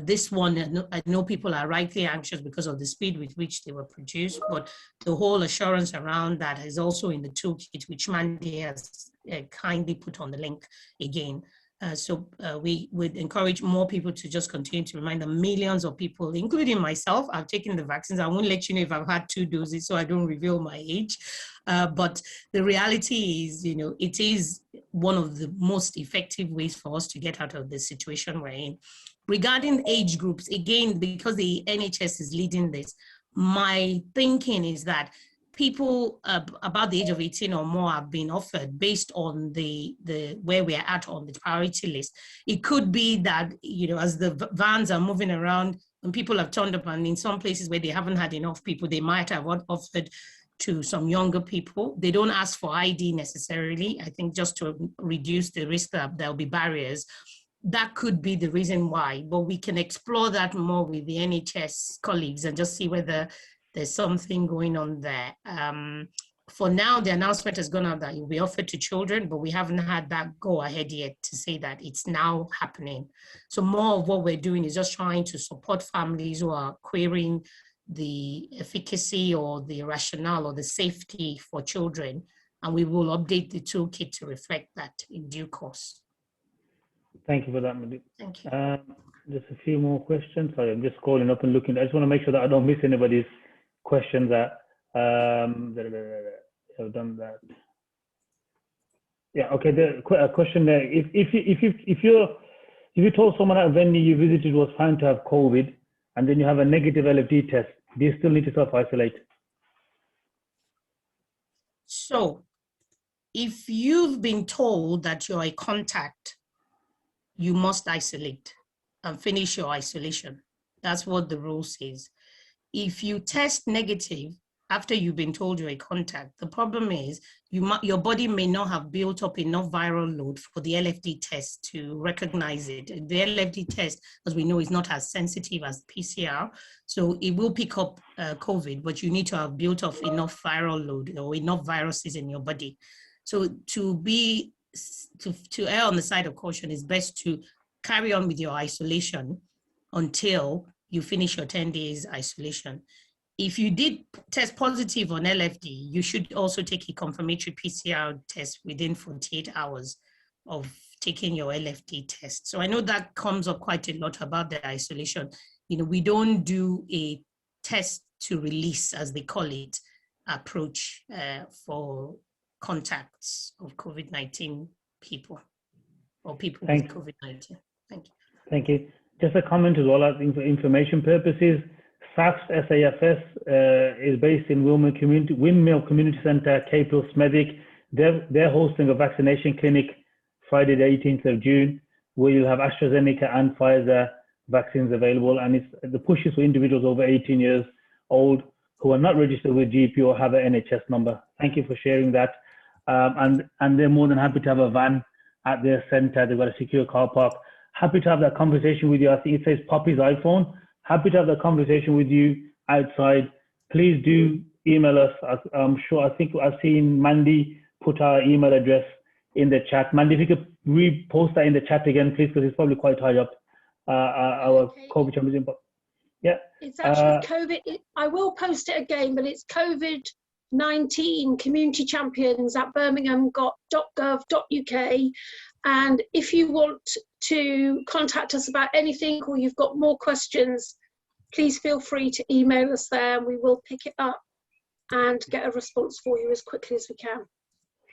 This one, I know people are rightly anxious because of the speed with which they were produced, but the whole assurance around that is also in the toolkit, which Mandy has kindly put on the link again. So we would encourage more people to just continue to remind them. Millions of people, including myself, have taken the vaccines. I won't let you know if I've had 2 doses, so I don't reveal my age. But the reality is, you know, it is one of the most effective ways for us to get out of the situation we're in. Regarding age groups, again, because the NHS is leading this, my thinking is that people about the age of 18 or more have been offered based on the where we are at on the priority list. It could be that, you know, as the vans are moving around, when people have turned up, and in some places where they haven't had enough people, they might have offered to some younger people. They don't ask for ID necessarily, I think, just to reduce the risk that there'll be barriers. That could be the reason why, but we can explore that more with the NHS colleagues and just see whether there's something going on there. For now, the announcement has gone out that it will be offered to children, but we haven't had that go ahead yet to say that it's now happening. So more of what we're doing is just trying to support families who are querying the efficacy or the rationale or the safety for children, and we will update the toolkit to reflect that in due course. Thank you for that, Madhu. Thank you. Just a few more questions. Sorry, I'm just scrolling up and looking. I just want to make sure that I don't miss anybody's questions that I've done that. Yeah, okay. The question there: if you told someone at a venue you visited was found to have COVID, and then you have a negative LFD test, do you still need to self-isolate? So, if you've been told that you're a contact, you must isolate and finish your isolation. That's what the rule says. If you test negative after you've been told you're a contact, the problem is your body may not have built up enough viral load for the LFD test to recognize it. The LFD test, as we know, is not as sensitive as PCR, so it will pick up COVID, but you need to have built up enough viral load or enough viruses in your body. So to err on the side of caution, it's best to carry on with your isolation until you finish your 10 days isolation. If you did test positive on LFD, you should also take a confirmatory PCR test within 48 hours of taking your LFD test. So I know that comes up quite a lot about the isolation. You know, we don't do a test to release, as they call it, approach for contacts of COVID-19 people or people with COVID-19. Thank you. Thank you. Just a comment as well, I think for information purposes, SAFS is based in Windmill Community Centre, Capel, Smethwick. They're hosting a vaccination clinic Friday the 18th of June, where you'll have AstraZeneca and Pfizer vaccines available, and the push is for individuals over 18 years old who are not registered with GP or have an NHS number. Thank you for sharing that. And they're more than happy to have a van at their centre. They've got a secure car park. Happy to have that conversation with you. I think it says Poppy's iPhone. Happy to have that conversation with you outside. Please do email us. I'm sure, I think I've seen Mandy put our email address in the chat. Mandy, if you could repost that in the chat again, please, because it's probably quite high up. Our COVID champions inbox. Yeah. It's actually COVID. I will post it again, but it's COVID-19 community champions at birmingham.gov.uk. And if you want to contact us about anything or you've got more questions, please feel free to email us there and we will pick it up and get a response for you as quickly as we can.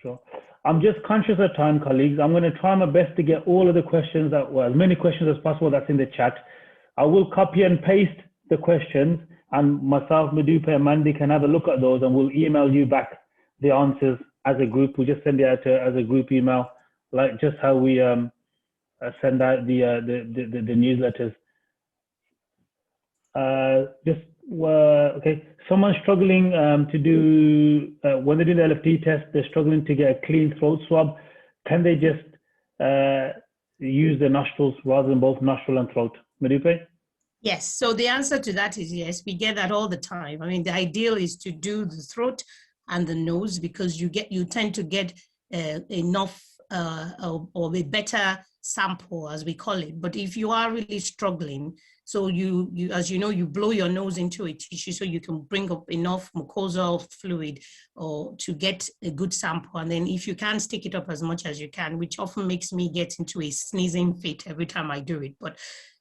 Sure. I'm just conscious of time, colleagues. I'm going to try my best to get all of the questions as many questions as possible that's in the chat. I will copy and paste the questions, and myself, Madupe, and Mandy can have a look at those, and we'll email you back the answers as a group. We'll just send it out as a group email, like just how we send out the newsletters. Okay. Someone's struggling to do when they do the LFT test, they're struggling to get a clean throat swab. Can they just use the nostrils rather than both nostril and throat? Madupe? Yes. So the answer to that is yes. We get that all the time. I mean, the ideal is to do the throat and the nose, because you tend to get enough or a better sample, as we call it. But if you are really struggling, so you as you know, you blow your nose into a tissue so you can bring up enough mucosal fluid or to get a good sample. And then if you can, stick it up as much as you can, which often makes me get into a sneezing fit every time I do it. But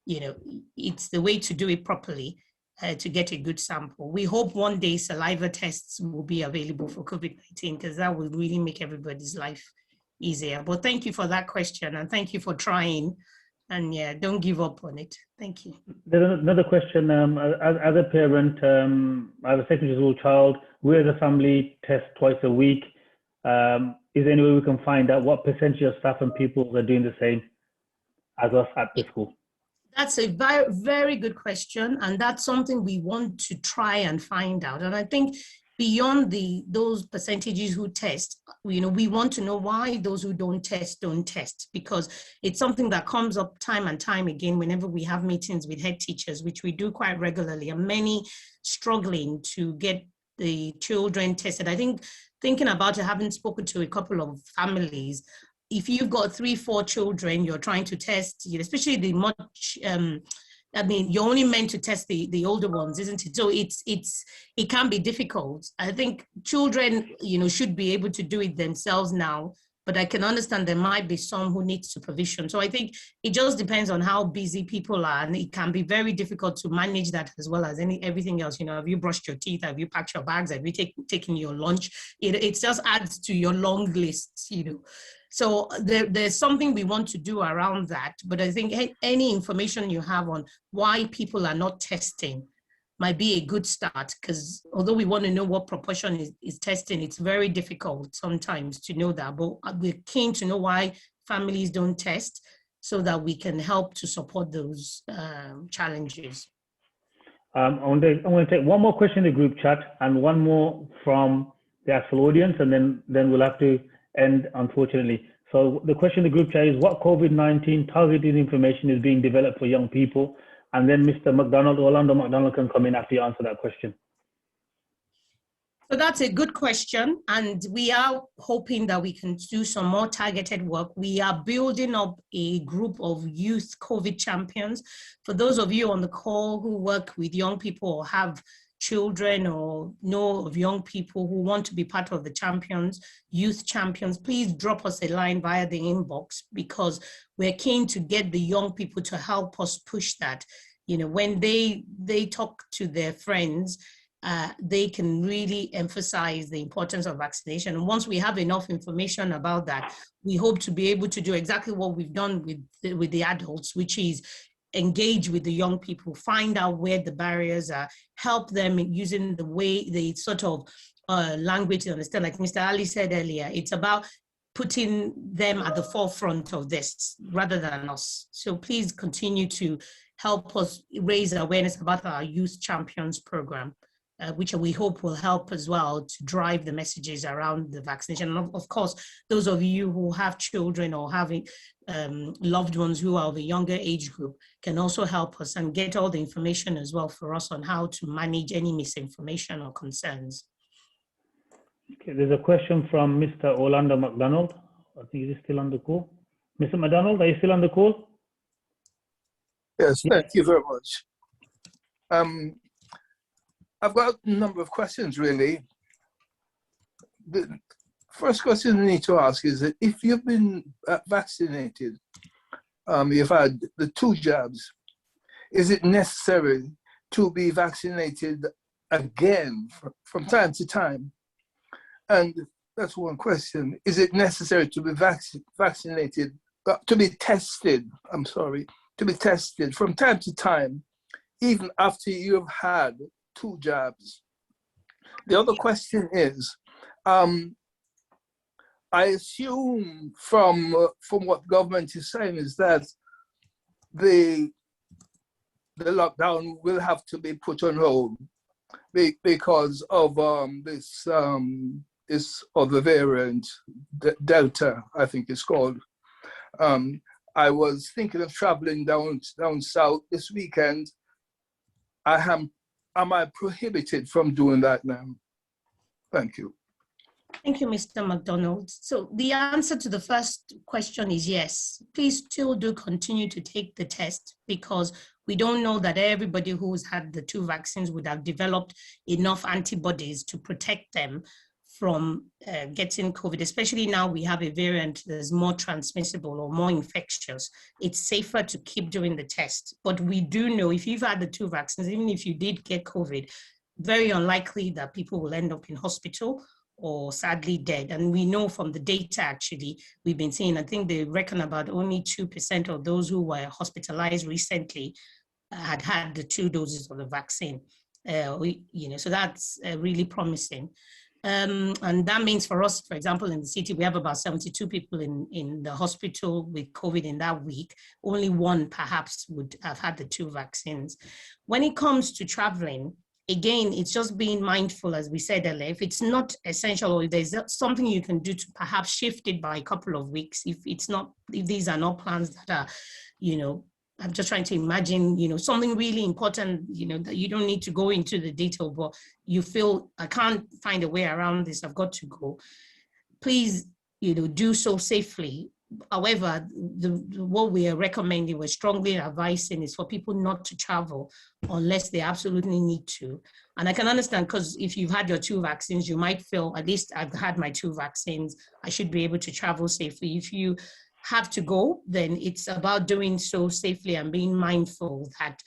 you know, it's the way to do it properly to get a good sample. We hope one day saliva tests will be available for COVID-19, because that will really make everybody's life easier. But thank you for that question, and thank you for trying. And yeah, don't give up on it. Thank you. There's another question. As a parent, I have a secondary school child. We as a family test twice a week. Is there any way we can find out what percentage of staff and pupils are doing the same as us at the school? That's a very, very good question. And that's something we want to try and find out. And I think beyond those percentages who test, we want to know why those who don't test, because it's something that comes up time and time again whenever we have meetings with head teachers, which we do quite regularly, and many struggling to get the children tested. I think thinking about it, having spoken to a couple of families, if you've got 3-4 children, you're trying to test, especially the much, you're only meant to test the older ones, isn't it? So it can be difficult. I think children, should be able to do it themselves now, but I can understand there might be some who need supervision. So I think it just depends on how busy people are, and it can be very difficult to manage that as well as everything else. Have you brushed your teeth? Have you packed your bags? Have you taken your lunch? It just adds to your long list, So there's something we want to do around that. But I think any information you have on why people are not testing might be a good start, because although we want to know what proportion is testing, it's very difficult sometimes to know that. But we're keen to know why families don't test so that we can help to support those challenges. I want to take one more question in the group chat and one more from the actual audience, and then we'll have to end, unfortunately. So the question in the group chat is, what COVID-19 targeted information is being developed for young people? And then Mr. McDonald, Orlando McDonald, can come in after you answer that question. So that's a good question. And we are hoping that we can do some more targeted work. We are building up a group of youth COVID champions. For those of you on the call who work with young people or have children or know of young people who want to be part of the champions, youth champions, please drop us a line via the inbox, because we're keen to get the young people to help us push that. When they talk to their friends, they can really emphasize the importance of vaccination. And once we have enough information about that, we hope to be able to do exactly what we've done with the adults, which is engage with the young people, find out where the barriers are, help them using the sort of language to understand. Like Mr. Ali said earlier, it's about putting them at the forefront of this rather than us. So please continue to help us raise awareness about our Youth Champions program, which we hope will help as well to drive the messages around the vaccination. And of course, those of you who have children or having loved ones who are of a younger age group can also help us and get all the information as well for us on how to manage any misinformation or concerns. Okay, there's a question from Mr. Orlando McDonald. I think he's still on the call. Mr. McDonald, are you still on the call? Yes, thank you very much. I've got a number of questions, really. The first question I need to ask is that if you've been vaccinated, you've had the 2 jabs, is it necessary to be vaccinated again from time to time? And that's one question. Is it necessary to be vaccinated, to be tested from time to time, even after you've had 2 jabs? The other question is, I assume from what government is saying is that the lockdown will have to be put on hold because of this other variant, Delta, I think it's called. I was thinking of traveling down south this weekend. Am I prohibited from doing that now? Thank you. Thank you, Mr. McDonald. So the answer to the first question is yes. Please still do continue to take the test, because we don't know that everybody who's had the 2 vaccines would have developed enough antibodies to protect them from getting COVID, especially now we have a variant that's more transmissible or more infectious. It's safer to keep doing the test. But we do know if you've had the 2 vaccines, even if you did get COVID, very unlikely that people will end up in hospital or sadly dead. And we know from the data, actually, we've been seeing, I think they reckon about only 2% of those who were hospitalized recently had the 2 doses of the vaccine. So that's really promising. And that means for us, for example, in the city, we have about 72 people in the hospital with COVID in that week. Only one perhaps would have had the 2 vaccines. When it comes to traveling, again, it's just being mindful, as we said earlier. If it's not essential, or if there's something you can do to perhaps shift it by a couple of weeks, if these are not plans that are, I'm just trying to imagine, something really important, that you don't need to go into the detail, but you feel, I can't find a way around this, I've got to go. Please, do so safely. However, what we are recommending, we're strongly advising, is for people not to travel unless they absolutely need to. And I can understand, because if you've had your 2 vaccines, you might feel, at least I've had my 2 vaccines, I should be able to travel safely. If you have to go, then it's about doing so safely and being mindful that,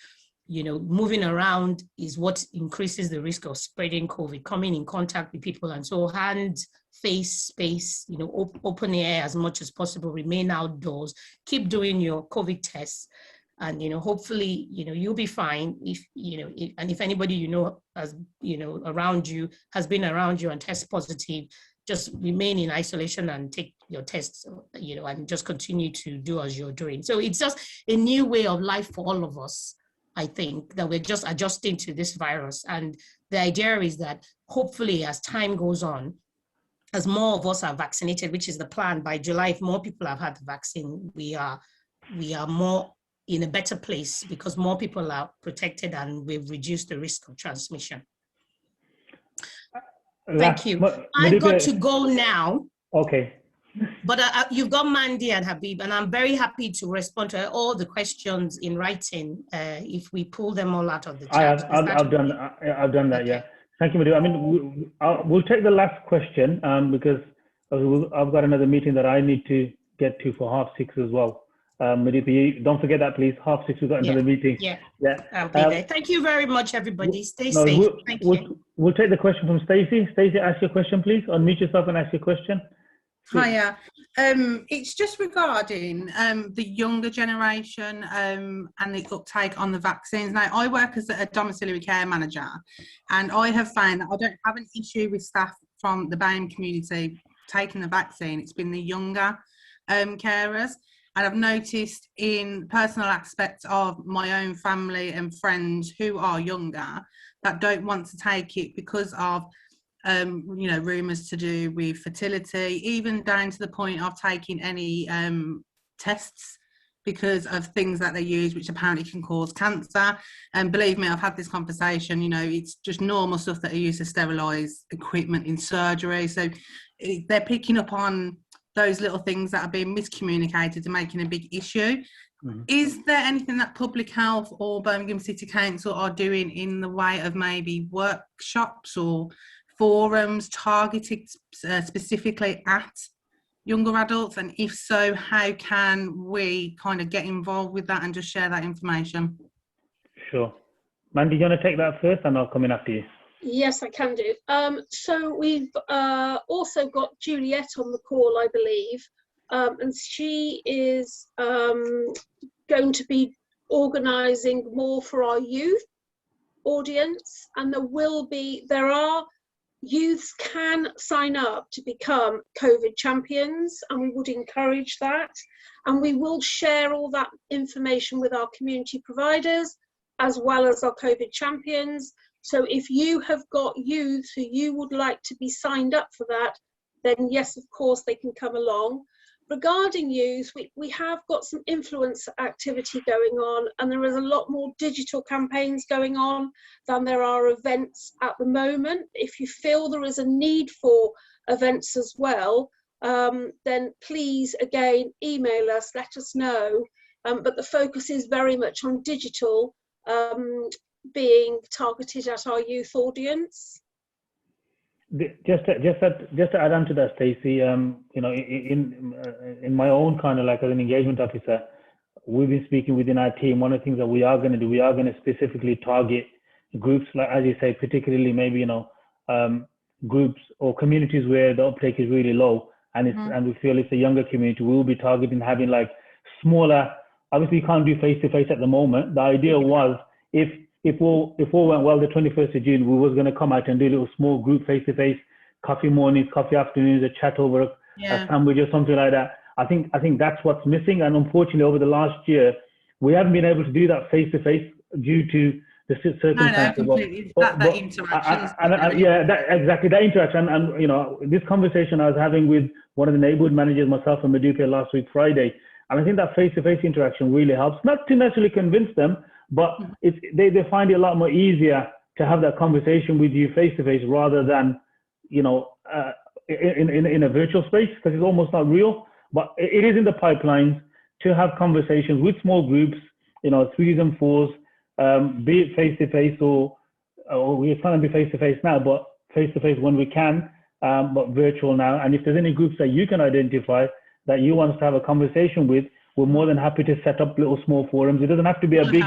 moving around is what increases the risk of spreading COVID, coming in contact with people. And so hands, face, space, open air as much as possible, remain outdoors, keep doing your COVID tests. And, hopefully, you'll be fine and if anybody, has, around you, has been around you and test positive, just remain in isolation and take your tests, and just continue to do as you're doing. So it's just a new way of life for all of us, I think, that we're just adjusting to this virus. And the idea is that hopefully as time goes on, as more of us are vaccinated, which is the plan, by July, if more people have had the vaccine, we are more in a better place because more people are protected and we've reduced the risk of transmission. Thank you. I've got to go now. Okay. But you've got Mandy and Habib, and I'm very happy to respond to all the questions in writing if we pull them all out of the chat. I've done that, okay. Yeah. Thank you, Madhu. I mean, we'll take the last question because I've got another meeting that I need to get to for 6:30 as well. Madhu, don't forget that, please. 6:30, we've got another meeting. Yeah. I'll be there. Thank you very much, everybody. Stay safe. Thank you. We'll take the question from Stacey. Stacey, ask your question, please. Unmute yourself and ask your question. Hiya. It's just regarding the younger generation and the uptake on the vaccines. Now, I work as a domiciliary care manager, and I have found that I don't have an issue with staff from the BAME community taking the vaccine. It's been the younger carers. And I've noticed in personal aspects of my own family and friends who are younger that don't want to take it because of rumours to do with fertility, even down to the point of taking any tests because of things that they use which apparently can cause cancer. And believe me, I've had this conversation, it's just normal stuff that are used to sterilise equipment in surgery. So they're picking up on those little things that are being miscommunicated and making a big issue. Mm-hmm. Is there anything that Public Health or Birmingham City Council are doing in the way of maybe workshops or forums targeted specifically at younger adults? And if so, how can we kind of get involved with that and just share that information? Sure. Mandy, do you want to take that first and I'll come in after you? Yes, I can do. So we've also got Juliet on the call, I believe, and she is going to be organising more for our youth audience, and youths can sign up to become COVID champions, and we would encourage that. And we will share all that information with our community providers as well as our COVID champions. So if you have got youth who you would like to be signed up for that, then yes, of course, they can come along. Regarding youth, we have got some influence activity going on, and there is a lot more digital campaigns going on than there are events at the moment. If you feel there is a need for events as well, then please, again, email us, let us know. But the focus is very much on digital, being targeted at our youth audience. Just to add on to that, Stacey, in my own kind of like as an engagement officer, we've been speaking within our team. One of the things that we are going to do, we are going to specifically target groups, like as you say, particularly maybe groups or communities where the uptake is really low, and and we feel it's a younger community. We will be targeting having like smaller. Obviously, you can't do face-to-face at the moment. The idea was if all went well, the 21st of June, we was going to come out and do a little small group face-to-face coffee mornings, coffee afternoons, a chat over a sandwich or something like that. I think that's what's missing. And unfortunately, over the last year, we haven't been able to do that face to face due to the circumstances. No, completely. That interaction. Exactly, that interaction. And, you know, this conversation I was having with one of the neighborhood managers, myself and Maduka last week, Friday. And I think that face-to-face interaction really helps, not to necessarily convince them, but they find it a lot more easier to have that conversation with you face-to-face rather than, you know, in a virtual space, because it's almost not real. But it is in the pipelines to have conversations with small groups, you know, 3s and 4s, be it face-to-face or we're trying to be face-to-face now, but face-to-face when we can, but virtual now. And if there's any groups that you can identify that you want us to have a conversation with, we're more than happy to set up little small forums. It doesn't have to be a big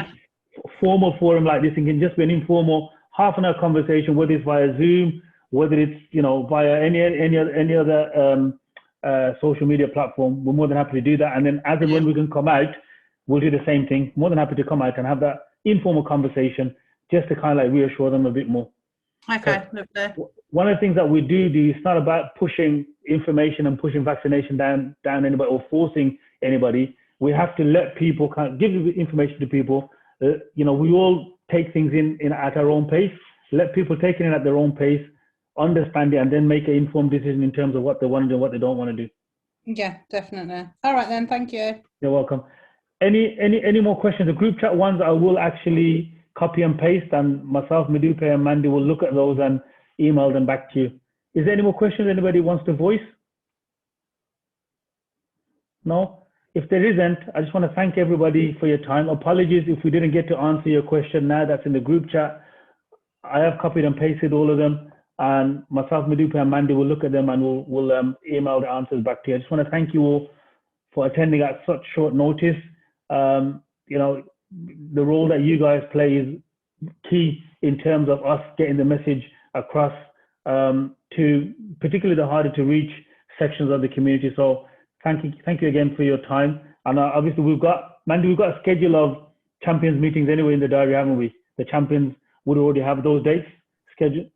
formal forum like this. It can just be an informal half-an-hour conversation, whether it's via Zoom, whether it's, you know, via any other social media platform. We're more than happy to do that. And then as and when we can come out, we'll do the same thing. More than happy to come out and have that informal conversation just to kind of like reassure them a bit more. Okay, lovely. One of the things that we do, it's not about pushing information and pushing vaccination down anybody or forcing anybody. We have to let people give the information to people. You know, we all take things in at our own pace. Let people take it in at their own pace, understand it, and then make an informed decision in terms of what they want to do and what they don't want to do. Yeah, definitely. All right then, thank you. You're welcome. Any more questions? The group chat ones I will actually copy and paste, and myself, Maduka and Mandy will look at those and email them back to you. Is there any more questions anybody wants to voice? No? If there isn't, I just want to thank everybody for your time. Apologies if we didn't get to answer your question now. That's in the group chat. I have copied and pasted all of them, and myself, Maduka and Mandy will look at them and we'll email the answers back to you. I just want to thank you all for attending at such short notice. You know, the role that you guys play is key in terms of us getting the message across to particularly the harder to reach sections of the community. So thank you again for your time. And obviously Mandy, we've got a schedule of champions meetings anyway in the diary, haven't we? The champions would already have those dates scheduled.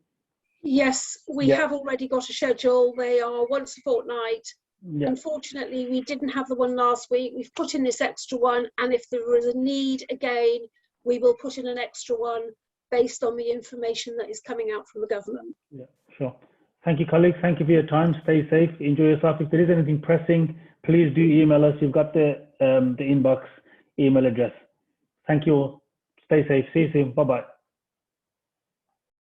Yes, we have already got a schedule. They are once a fortnight. Yeah. Unfortunately, we didn't have the one last week. We've put in this extra one, and if there is a need again, we will put in an extra one based on the information that is coming out from the government. Yeah, sure. Thank you, colleagues. Thank you for your time. Stay safe. Enjoy yourself. If there is anything pressing, please do email us. You've got the inbox email address. Thank you all. Stay safe. See you soon. Bye-bye.